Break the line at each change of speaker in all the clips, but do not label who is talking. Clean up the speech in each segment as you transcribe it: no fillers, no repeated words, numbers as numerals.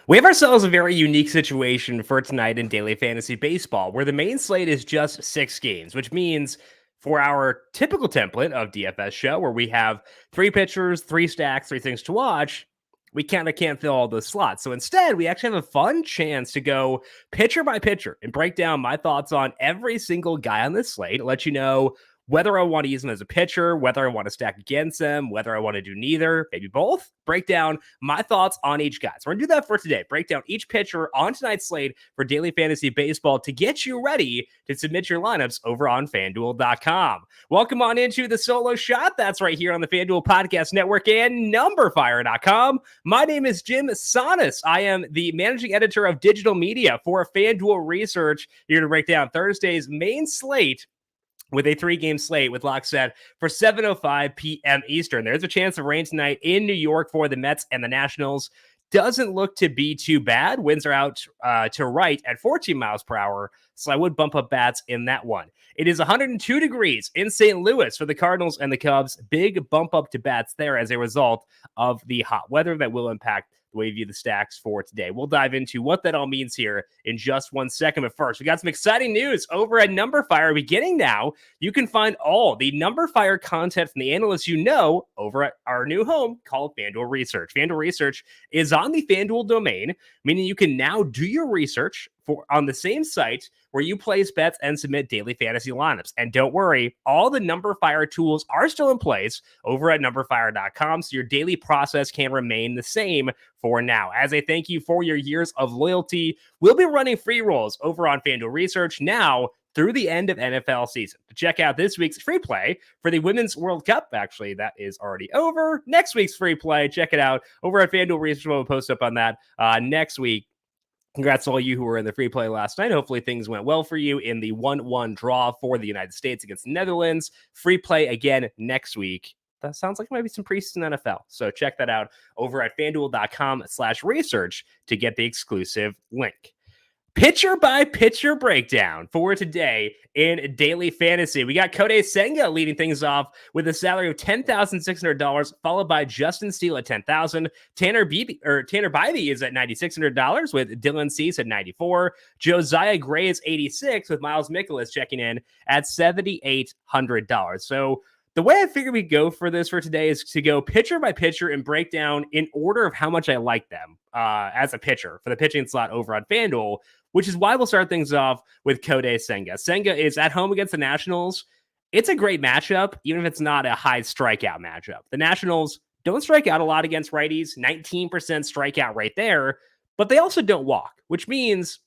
We have ourselves a very unique situation for tonight in daily fantasy baseball, where the main slate is just 6 games, which means for our typical template of DFS show, where we have 3 pitchers, 3 stacks, 3 things to watch, we kind of can't fill all those slots. So instead, we actually have a fun chance to go pitcher by pitcher and break down my thoughts on every single guy on this slate, let you know whether I want to use him as a pitcher, whether I want to stack against him, whether I want to do neither, maybe both. Break down my thoughts on each guy. So we're going to do that for today. Break down each pitcher on tonight's slate for daily fantasy baseball to get you ready to submit your lineups over on FanDuel.com. Welcome on into the solo shot. That's right here on the FanDuel Podcast Network and NumberFire.com. My name is Jim Sonis. I am the managing editor of digital media for FanDuel Research, here to break down Thursday's main slate with a 3-game slate with lock set for 7:05 p.m. Eastern. There's a chance of rain tonight in New York for the Mets and the Nationals. Doesn't look to be too bad. Winds are out to right at 14 miles per hour, so I would bump up bats in that one. It is 102 degrees in St. Louis for the Cardinals and the Cubs. Big bump up to bats there as a result of the hot weather that will impact the way you view the stacks for today. We'll dive into what that all means here in just 1 second. But first, we got some exciting news over at NumberFire. Beginning now, you can find all the NumberFire content from the analysts you know over at our new home called FanDuel Research. FanDuel Research is on the FanDuel domain, meaning you can now do your research on the same site where you place bets and submit daily fantasy lineups. And don't worry, all the NumberFire tools are still in place over at NumberFire.com, so your daily process can remain the same for now. As a thank you for your years of loyalty, we'll be running free rolls over on FanDuel Research now through the end of NFL season. To check out this week's free play for the Women's World Cup, actually, that is already over. Next week's free play, check it out over at FanDuel Research. We'll post up on that next week. Congrats to all you who were in the free play last night. Hopefully things went well for you in the 1-1 draw for the United States against the Netherlands. Free play again next week. That sounds like maybe some preseason NFL. So check that out over at FanDuel.com/research to get the exclusive link. Pitcher by pitcher breakdown for today in daily fantasy. We got Kodai Senga leading things off with a salary of $10,600, followed by Justin Steele at $10,000. Tanner Bybee is at $9,600 with Dylan Cease at $94. Josiah Gray is $86 with Miles Mikolas checking in at $7,800. So the way I figured we'd go for this for today is to go pitcher by pitcher and break down in order of how much I like them as a pitcher for the pitching slot over on FanDuel, which is why we'll start things off with Kodai Senga. Senga is at home against the Nationals. It's a great matchup, even if it's not a high strikeout matchup. The Nationals don't strike out a lot against righties, 19% strikeout right there, but they also don't walk, which means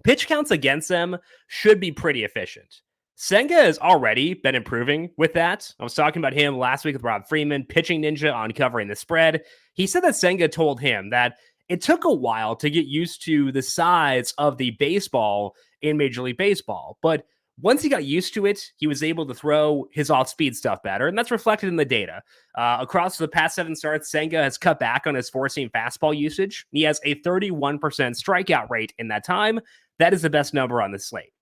pitch counts against them should be pretty efficient. Senga has already been improving with that. I was talking about him last week with Rob Freeman, Pitching Ninja, on covering the spread. He said that Senga told him that it took a while to get used to the size of the baseball in Major League Baseball. But once he got used to it, he was able to throw his off-speed stuff better, and that's reflected in the data. Across the past 7 starts, Senga has cut back on his four-seam fastball usage. He has a 31% strikeout rate in that time. That is the best number on the slate.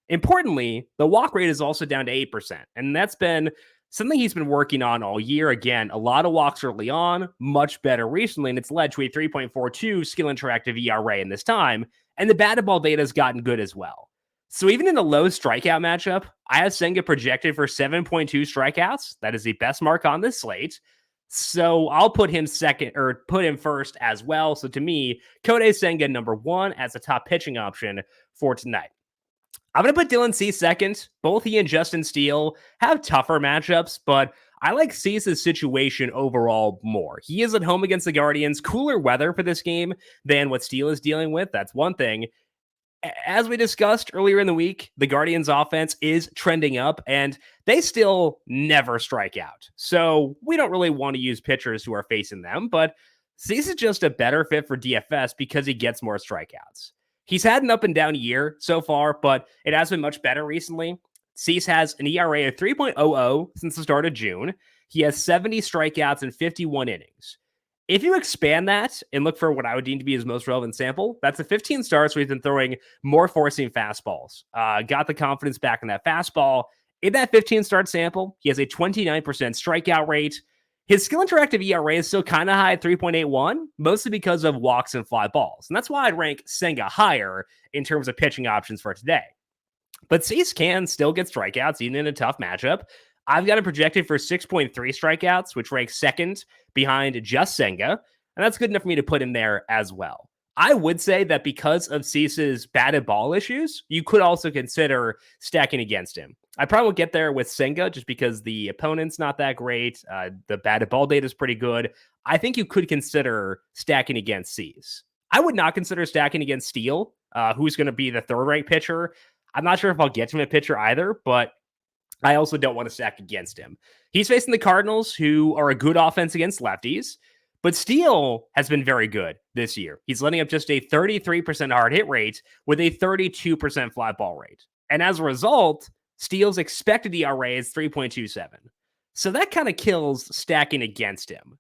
Importantly, the walk rate is also down to 8%, and that's been something he's been working on all year. Again, a lot of walks early on, much better recently, and it's led to a 3.42 skill interactive ERA in this time, and the batted ball data has gotten good as well. So even in a low strikeout matchup, I have Senga projected for 7.2 strikeouts. That is the best mark on this slate. So I'll put him first as well. So to me, Kodai Senga number 1 as a top pitching option for tonight. I'm going to put Dylan Cease second. Both he and Justin Steele have tougher matchups, but I like Cease's situation overall more. He is at home against the Guardians. Cooler weather for this game than what Steele is dealing with. That's one thing. As we discussed earlier in the week, the Guardians offense is trending up, and they still never strike out. So we don't really want to use pitchers who are facing them, but Cease is just a better fit for DFS because he gets more strikeouts. He's had an up and down year so far, but it has been much better recently. Cease has an ERA of 3.00 since the start of June. He has 70 strikeouts in 51 innings. If you expand that and look for what I would deem to be his most relevant sample, that's the 15 starts where he's been throwing more four-seam fastballs. Got the confidence back in that fastball. In that 15 start sample, he has a 29% strikeout rate. His skill interactive ERA is still kind of high at 3.81, mostly because of walks and fly balls. And that's why I'd rank Senga higher in terms of pitching options for today. But Cease can still get strikeouts even in a tough matchup. I've got him projected for 6.3 strikeouts, which ranks second behind just Senga. And that's good enough for me to put him there as well. I would say that because of Cease's batted ball issues, you could also consider stacking against him. I probably won't get there with Senga just because the opponent's not that great. The batted ball data is pretty good. I think you could consider stacking against Cease. I would not consider stacking against Steele, who's going to be the third ranked pitcher. I'm not sure if I'll get to him a pitcher either, but I also don't want to stack against him. He's facing the Cardinals, who are a good offense against lefties, but Steele has been very good this year. He's letting up just a 33% hard hit rate with a 32% fly ball rate. And as a result, Steele's expected ERA is 3.27. So that kind of kills stacking against him.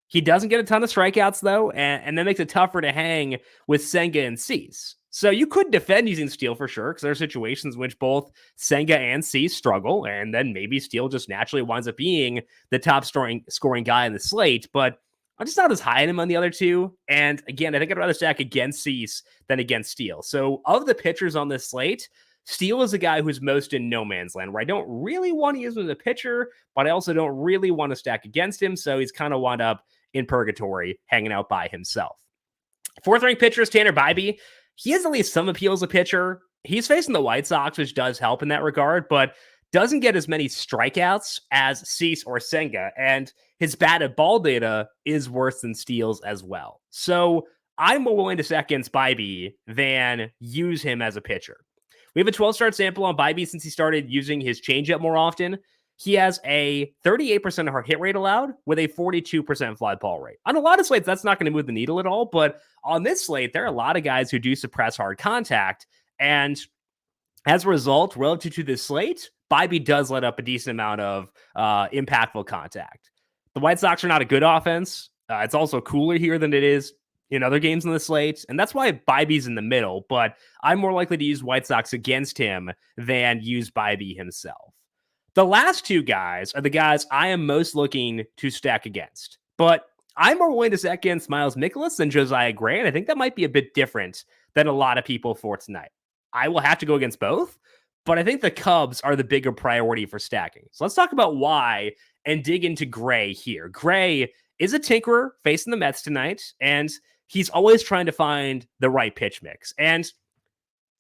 He doesn't get a ton of strikeouts, though, and that makes it tougher to hang with Senga and Cease. So you could defend using Steele for sure, because there are situations in which both Senga and Cease struggle, and then maybe Steele just naturally winds up being the top scoring guy in the slate, but I'm just not as high on him on the other two. And again, I think I'd rather stack against Cease than against Steele. So of the pitchers on this slate, Steele is the guy who's most in no man's land, where I don't really want to use him as a pitcher, but I also don't really want to stack against him, so he's kind of wound up in purgatory, hanging out by himself. Fourth ranked pitcher is Tanner Bybee. He has at least some appeal as a pitcher. He's facing the White Sox, which does help in that regard, but doesn't get as many strikeouts as Cease or Senga, and his batted ball data is worse than Steele's as well. So I'm more willing to stack against Bybee than use him as a pitcher. We have a 12-start sample on Bybee since he started using his changeup more often. He has a 38% hard hit rate allowed with a 42% fly ball rate. On a lot of slates, that's not going to move the needle at all, but on this slate, there are a lot of guys who do suppress hard contact, and as a result, relative to this slate, Bybee does let up a decent amount of impactful contact. The White Sox are not a good offense. It's also cooler here than it is in other games in the slate, and that's why Bybee's in the middle, but I'm more likely to use White Sox against him than use Bybee himself. The last two guys are the guys I am most looking to stack against, but I'm more willing to stack against Miles Mikolas than Josiah Gray, and I think that might be a bit different than a lot of people for tonight. I will have to go against both, but I think the Cubs are the bigger priority for stacking. So let's talk about why and dig into Gray here. Gray is a tinkerer facing the Mets tonight, and he's always trying to find the right pitch mix. And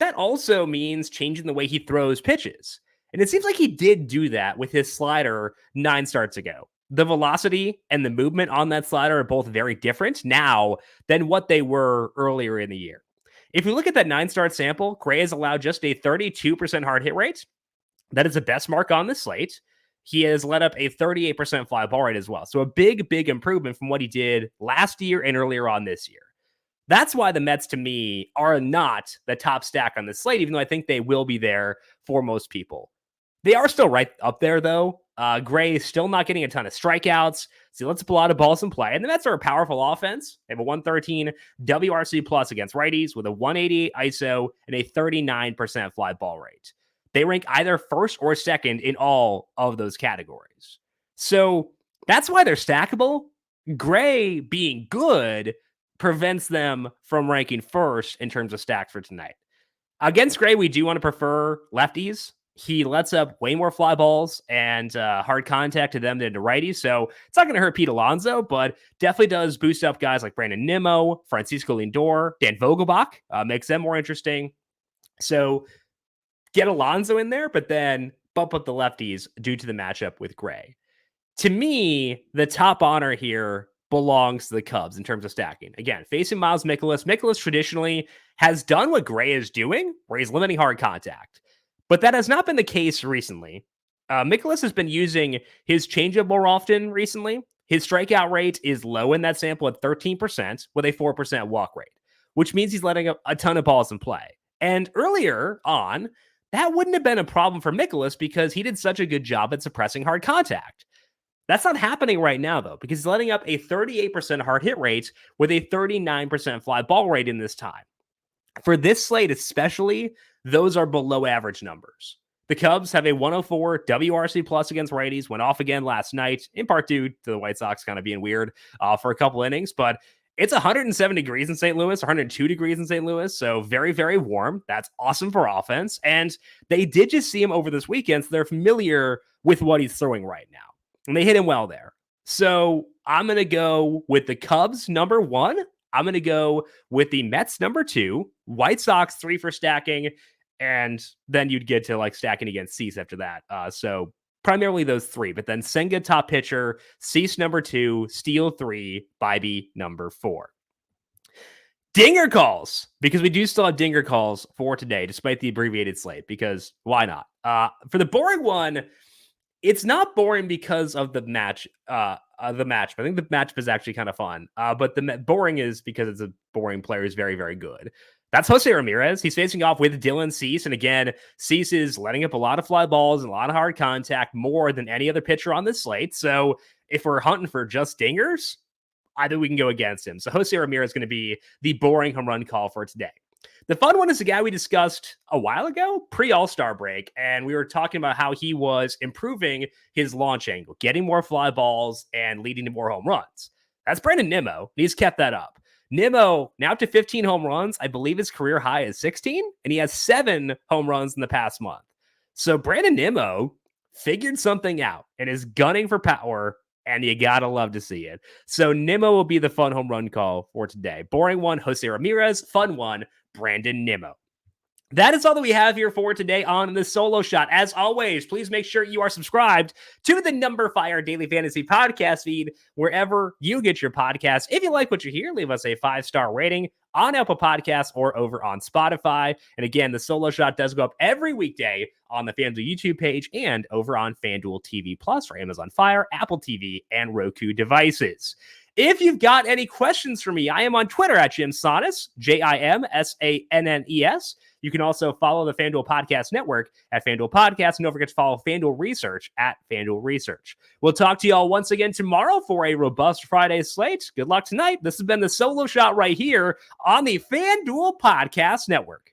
that also means changing the way he throws pitches. And it seems like he did do that with his slider 9 starts ago. The velocity and the movement on that slider are both very different now than what they were earlier in the year. If you look at that 9-start sample, Gray has allowed just a 32% hard hit rate. That is the best mark on the slate. He has let up a 38% fly ball rate as well. So a big, big improvement from what he did last year and earlier on this year. That's why the Mets, to me, are not the top stack on the slate, even though I think they will be there for most people. They are still right up there, though. Gray is still not getting a ton of strikeouts. So let's pull out a balls in play. And the Mets are a powerful offense. They have a 113 WRC plus against righties with a 188 ISO and a 39% fly ball rate. They rank either first or second in all of those categories. So that's why they're stackable. Gray being good prevents them from ranking first in terms of stacks for tonight. Against Gray, we do want to prefer lefties. He lets up way more fly balls and hard contact to them than to righties. So it's not going to hurt Pete Alonso, but definitely does boost up guys like Brandon Nimmo, Francisco Lindor, Dan Vogelbach, makes them more interesting. So get Alonso in there, but then bump up the lefties due to the matchup with Gray. To me, the top honor here belongs to the Cubs in terms of stacking. Again, facing Miles Mikolas. Mikolas traditionally has done what Gray is doing, where he's limiting hard contact. But that has not been the case recently. Mikolas has been using his changeup more often recently. His strikeout rate is low in that sample at 13% with a 4% walk rate, which means he's letting up a ton of balls in play. And earlier on, that wouldn't have been a problem for Mikolas because he did such a good job at suppressing hard contact. That's not happening right now, though, because he's letting up a 38% hard hit rate with a 39% fly ball rate in this time. For this slate especially, those are below average numbers. The Cubs have a 104 WRC plus against righties, went off again last night, in part due to the White Sox kind of being weird for a couple innings, but it's 107 degrees in St. Louis, 102 degrees in St. Louis, so very, very warm. That's awesome for offense, and they did just see him over this weekend, so they're familiar with what he's throwing right now, and they hit him well there. So I'm going to go with the Cubs, number 1. I'm going to go with the Mets, number 2, White Sox, 3 for stacking, and then you'd get to like stacking against Cease after that. So primarily those 3, but then Senga top pitcher, Cease number 2, Steele 3, Bybee number 4. Dinger calls, because we do still have dinger calls for today, despite the abbreviated slate, because why not? For the boring one, it's not boring because of the match. I think the matchup is actually kind of fun. But the boring is because it's a boring player who's very, very good. That's Jose Ramirez. He's facing off with Dylan Cease. And again, Cease is letting up a lot of fly balls and a lot of hard contact, more than any other pitcher on this slate. So if we're hunting for just dingers, I think we can go against him. So Jose Ramirez is going to be the boring home run call for today. The fun one is a guy we discussed a while ago, pre-All-Star break, and we were talking about how he was improving his launch angle, getting more fly balls and leading to more home runs. That's Brandon Nimmo. He's kept that up. Nimmo, now up to 15 home runs. I believe his career high is 16, and he has 7 home runs in the past month. So Brandon Nimmo figured something out and is gunning for power, and you gotta love to see it. So Nimmo will be the fun home run call for today. Boring one, Jose Ramirez. Fun one, Brandon Nimmo. That is all that we have here for today on the Solo Shot. As always, please make sure you are subscribed to the Number Fire Daily Fantasy Podcast feed wherever you get your podcasts. If you like what you hear, leave us a 5-star rating on Apple Podcasts or over on Spotify. And again, the Solo Shot does go up every weekday on the FanDuel YouTube page and over on FanDuel TV Plus for Amazon Fire, Apple TV, and Roku devices. If you've got any questions for me, I am on Twitter at Jim Sannes, JimSannes. You can also follow the FanDuel Podcast Network at FanDuel Podcast, and don't forget to follow FanDuel Research at FanDuel Research. We'll talk to you all once again tomorrow for a robust Friday slate. Good luck tonight. This has been the Solo Shot right here on the FanDuel Podcast Network.